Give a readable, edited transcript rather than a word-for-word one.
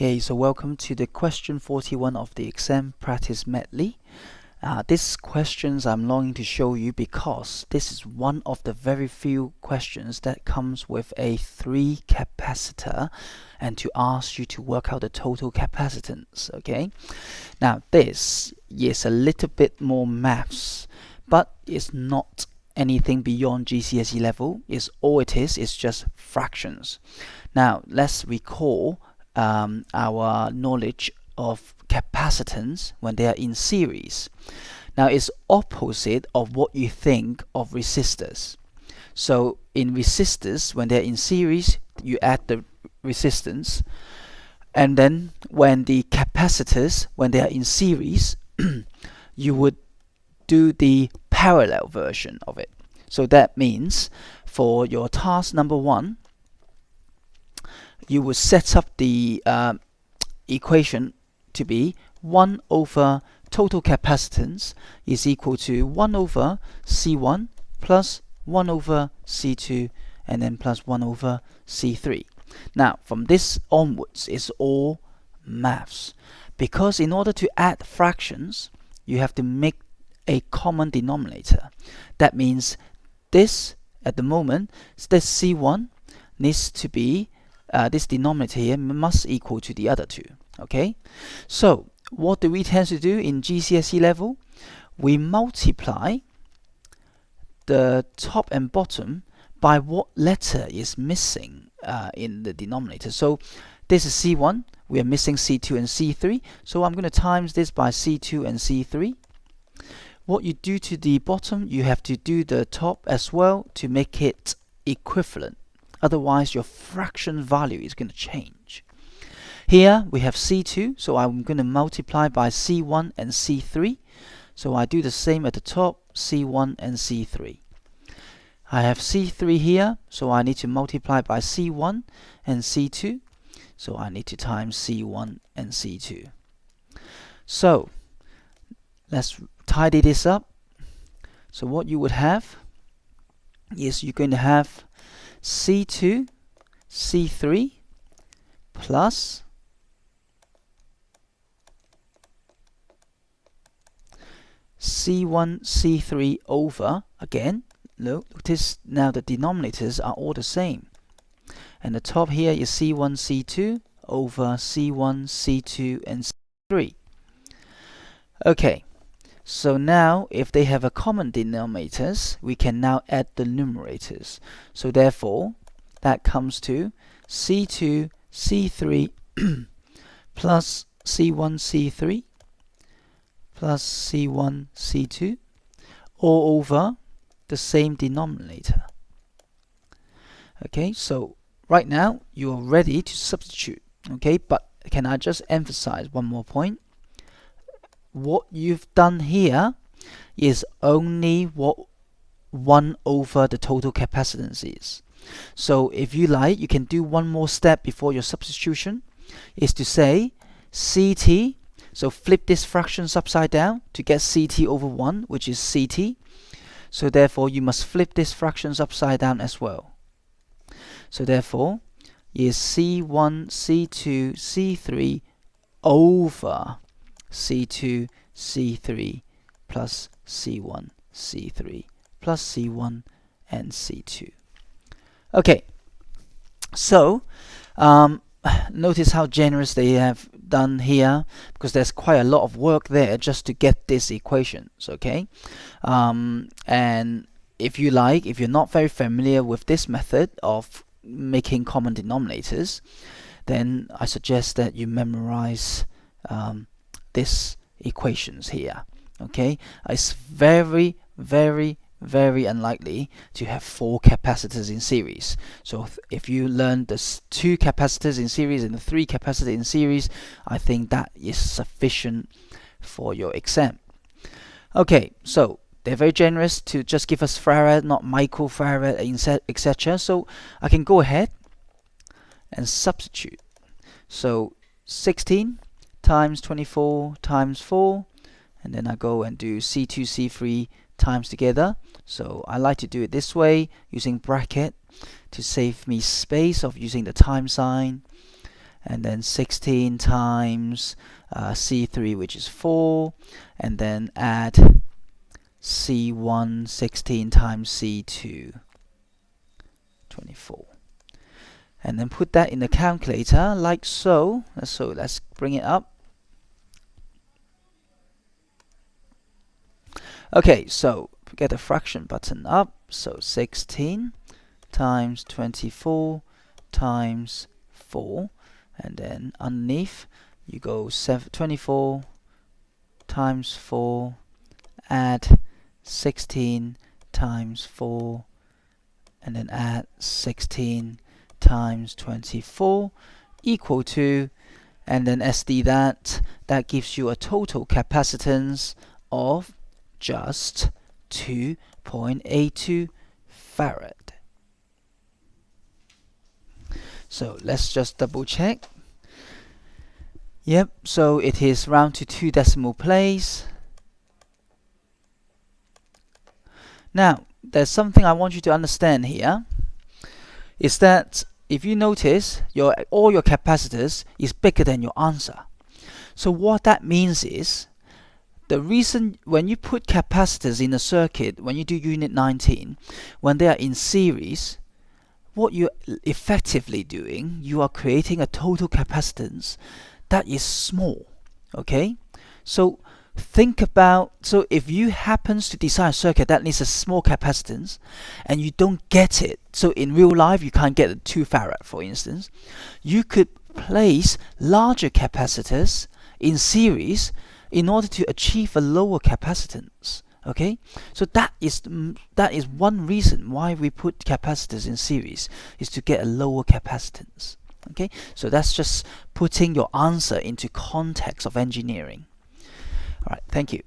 Okay, so welcome to the question 41 of the exam practice medley. These questions I'm longing to show you because this is one of the very few questions that comes with a 3 capacitor and to ask you to work out the total capacitance. Okay, now this is a little bit more maths, but it's not anything beyond GCSE level. All it is just fractions. Now let's recall our knowledge of capacitance when they are in series. Now it's opposite of what you think of resistors. So in resistors, when they're in series, you add the resistance, and then when the capacitors, when they are in series, you would do the parallel version of it. So that means for your task number 1, you would set up the equation to be 1 over total capacitance is equal to 1 over C1 plus 1 over C2 and then plus 1 over C3. Now from this onwards it's all maths, because in order to add fractions you have to make a common denominator. That means this at the moment, this C1 needs to be this denominator here must equal to the other two. Okay, so what do we tend to do in GCSE level? We multiply the top and bottom by what letter is missing in the denominator. So this is C1, we are missing C2 and C3, so I'm going to times this by C2 and C3. What you do to the bottom, you have to do the top as well to make it equivalent. Otherwise your fraction value is going to change. Here we have C2, so I'm going to multiply by C1 and C3. So I do the same at the top, C1 and C3. I have C3 here, so I need to multiply by C1 and C2. So I need to times C1 and C2. So let's tidy this up. So what you would have is you're going to have C2, C3 plus C1, C3 over, again, notice now the denominators are all the same. And the top here is C1, C2 over C1, C2 and C3. Okay, so now if they have a common denominators, we can now add the numerators. So therefore, that comes to C2, C3 plus C1, C3 plus C1, C2 all over the same denominator. Okay, so right now you are ready to substitute. Okay, but can I just emphasize one more point? What you've done here is only what 1 over the total capacitance is. So if you like, you can do one more step before your substitution, is to say CT. So flip this fractions upside down to get CT over 1, which is CT. So therefore you must flip this fractions upside down as well. So therefore is C1, C2, C3 over C2, C3 plus C1, C3 plus C1 and C2. Okay, so notice how generous they have done here, because there's quite a lot of work there just to get these equations. Okay, and if you like, if you're not very familiar with this method of making common denominators, then I suggest that you memorize these equations here. Okay, it's very unlikely to have 4 capacitors in series. So if you learn the 2 capacitors in series and the 3 capacitors in series, I think that is sufficient for your exam. Okay, so they're very generous to just give us farad, not microfarad, etc. So I can go ahead and substitute. So 16 times 24 times 4, and then I go and do C2, C3 times together. So I like to do it this way using bracket to save me space of using the time sign. and then 16 times C3, which is 4, and then add C1 16 times C2, 24. And then put that in the calculator like so. So let's bring it up. Okay, so get the fraction button up. So 16 times 24 times 4, and then underneath you go 24 times 4, add 16 times 4, and then add 16 times 24 equal to, and then SD that gives you a total capacitance of just 2.82 farad. So let's just double check. Yep, so it is round to 2 decimal place. Now, there's something I want you to understand here, is that if you notice, all your capacitors is bigger than your answer. So what that means is, the reason when you put capacitors in a circuit, when you do unit 19, when they are in series, what you're effectively doing, you are creating a total capacitance that is small. Okay? So think about, so if you happens to design a circuit that needs a small capacitance and you don't get it, so in real life you can't get a 2 farad for instance, you could place larger capacitors in series in order to achieve a lower capacitance. Okay, so that is one reason why we put capacitors in series, is to get a lower capacitance. Okay, so that's just putting your answer into context of engineering. All right, thank you.